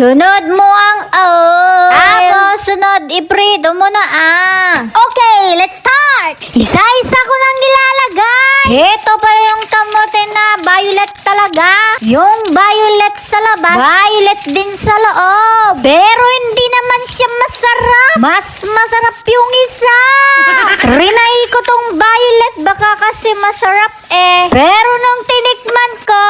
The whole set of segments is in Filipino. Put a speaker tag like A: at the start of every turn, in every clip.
A: Sunod mo ang sunod, iprito mo na
B: Okay, let's start!
A: Isa-isa ko nang nilalagay. Ito pa yung kamote na violet talaga. Yung violet sa labas, violet din sa loob. Pero hindi naman siya masarap. Mas masarap yung isa. Trinay ko tong violet, baka kasi masarap Pero nung tinikman ko,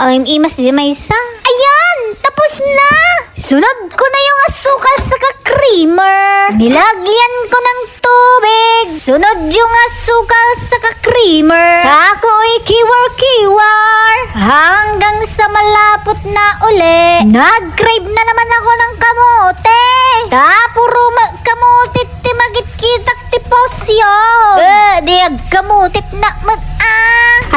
A: ang imas di may isa.
B: Ayan! Tapos na!
A: Sunod ko na yung asukal sa creamer. Nilagyan ko ng tubig. Sunod yung asukal sa creamer. Sako kiwar-kiwar. Hanggang sa malapot na uli. Nag-crave na naman ako ng kamote. Tapuro kamote ti magit-kitak ti posyo. Diag kamote na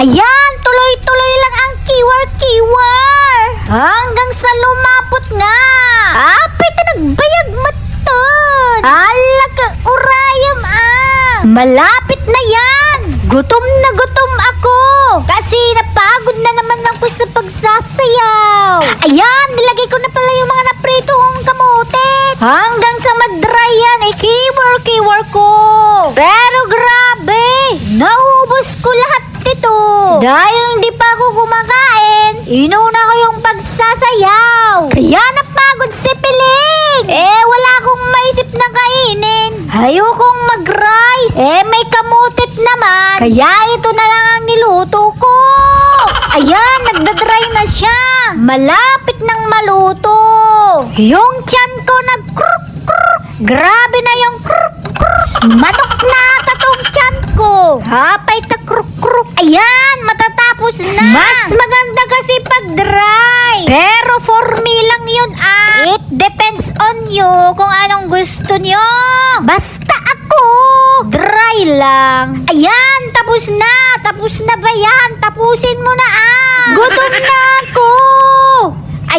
A: Ayan, tuloy-tuloy lang ang kiwar-kiwar. Hanggang sa lumapot nga. Apay ka nagbayag matod. Ala ka urayam Malapit na yan. Gutom na gutom ako. Kasi napagod na naman ako sa pagsasayaw. Ayan, nilagay ko na pala yung mga napritong kamote. Hanggang sa mag-dry yan kiwar-kiwar ko. Pero grabe, naubos ko lahat ito. Dahil hindi pa ako kumakain, inuna ko yung pagsasayaw. Kaya napagod si Piling. Wala akong maisip na kainin. Ayokong mag-rice. May kamutit naman. Kaya ito na lang ang niluto ko. Ayan, nagdadry na siya. Malapit nang maluto. Yung tiyan ko nag-kruk-kruk. Grabe na yung kruk-kruk. Manok na katong tiyan ko. Hapay ta kruk-kruk. Ayan, matatapos na. Mas maganda kasi pag dry. Pero for me lang yun It depends on you kung anong gusto nyo. Basta ako, dry lang. Ayan, tapos na. Tapos na ba yan? Tapusin mo na Gutom na ako.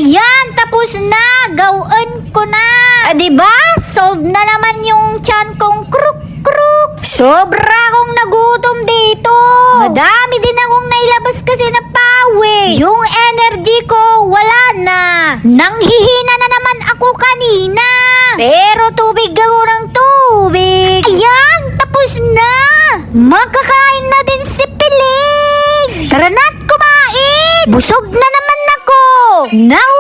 A: Ayan, tapos na. Gawin ko na. Diba? Solve na naman yung tiyan kong kruk-kruk. Sobra akong nagutom dito. Madami din akong nailabas kasi na pawi. Yung energy ko, wala na. Nanghihina na naman ako kanina. Pero tubig ako ng tubig. Ayan, tapos na. Makakain na din si Piling. Tara na't kumain. Busog na naman ako. Now